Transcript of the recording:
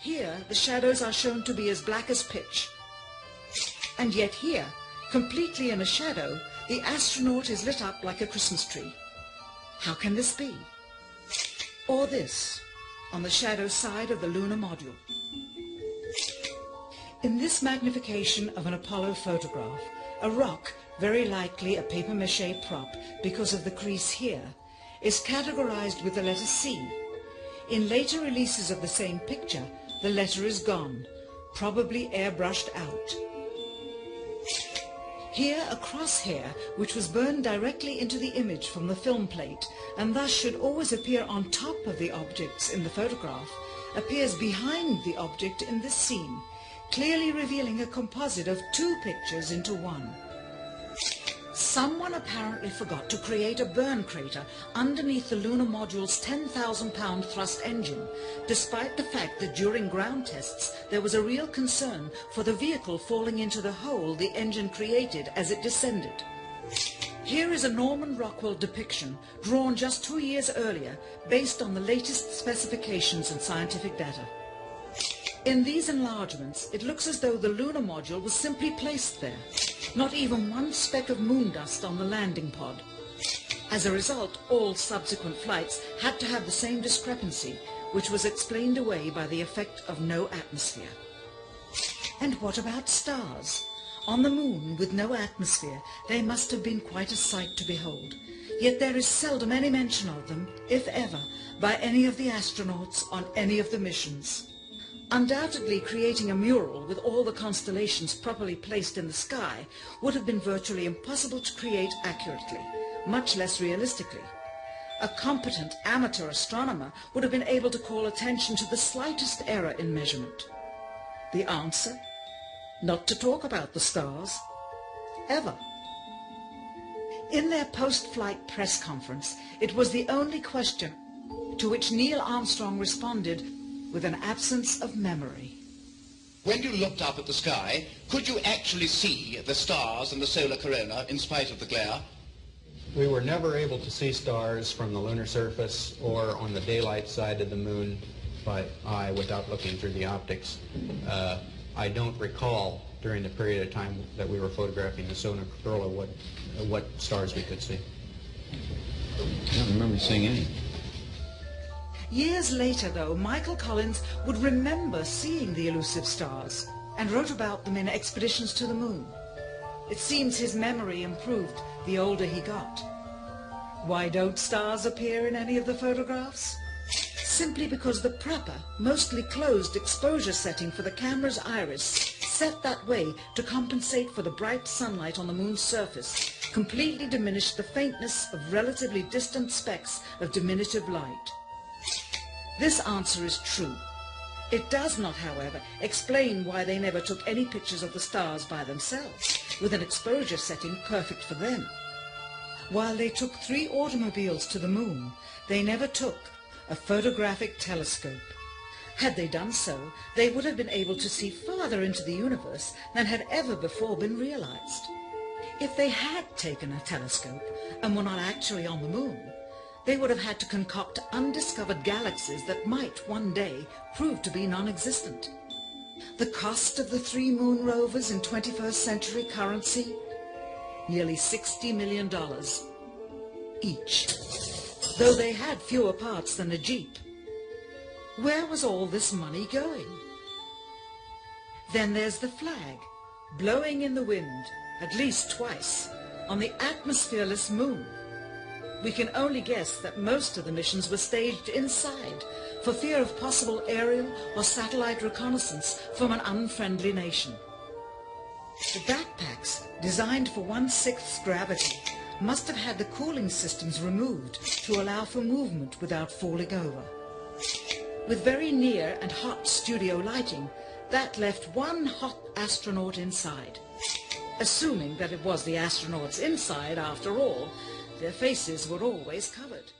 Here, the shadows are shown to be as black as pitch. And yet here, completely in a shadow, the astronaut is lit up like a Christmas tree. How can this be? Or this, on the shadow side of the lunar module. In this magnification of an Apollo photograph, a rock, very likely a papier-mâché prop because of the crease here, is categorized with the letter C. In later releases of the same picture, the letter is gone, probably airbrushed out. Here a crosshair, which was burned directly into the image from the film plate, and thus should always appear on top of the objects in the photograph, appears behind the object in this scene, clearly revealing a composite of two pictures into one. Someone apparently forgot to create a burn crater underneath the lunar module's 10,000-pound thrust engine, despite the fact that during ground tests there was a real concern for the vehicle falling into the hole the engine created as it descended. Here is a Norman Rockwell depiction drawn just 2 years earlier based on the latest specifications and scientific data. In these enlargements, it looks as though the lunar module was simply placed there. Not even one speck of moon dust on the landing pod. As a result, all subsequent flights had to have the same discrepancy, which was explained away by the effect of no atmosphere. And what about stars? On the moon, with no atmosphere, they must have been quite a sight to behold. Yet there is seldom any mention of them, if ever, by any of the astronauts on any of the missions. Undoubtedly, creating a mural with all the constellations properly placed in the sky would have been virtually impossible to create accurately, much less realistically. A competent amateur astronomer would have been able to call attention to the slightest error in measurement. The answer? Not to talk about the stars. Ever. In their post-flight press conference, it was the only question to which Neil Armstrong responded with an absence of memory. When you looked up at the sky, could you actually see the stars and the solar corona in spite of the glare? We were never able to see stars from the lunar surface or on the daylight side of the moon by eye without looking through the optics. I don't recall during the period of time that we were photographing the solar corona what stars we could see. I don't remember seeing any. Years later, though, Michael Collins would remember seeing the elusive stars and wrote about them in Expeditions to the Moon. It seems his memory improved the older he got. Why don't stars appear in any of the photographs? Simply because the proper, mostly closed exposure setting for the camera's iris, set that way to compensate for the bright sunlight on the moon's surface, completely diminished the faintness of relatively distant specks of diminutive light. This answer is true. It does not, however, explain why they never took any pictures of the stars by themselves, with an exposure setting perfect for them. While they took 3 automobiles to the moon, they never took a photographic telescope. Had they done so, they would have been able to see farther into the universe than had ever before been realized. If they had taken a telescope and were not actually on the moon, they would have had to concoct undiscovered galaxies that might one day prove to be non-existent. The cost of the 3 moon rovers in 21st century currency? Nearly $60 million each, though they had fewer parts than a Jeep. Where was all this money going? Then there's the flag, blowing in the wind, at least twice, on the atmosphereless moon. We can only guess that most of the missions were staged inside for fear of possible aerial or satellite reconnaissance from an unfriendly nation. The backpacks, designed for 1/6 gravity, must have had the cooling systems removed to allow for movement without falling over. With very near and hot studio lighting, that left one hot astronaut inside. Assuming that it was the astronauts inside after all, their faces were always covered.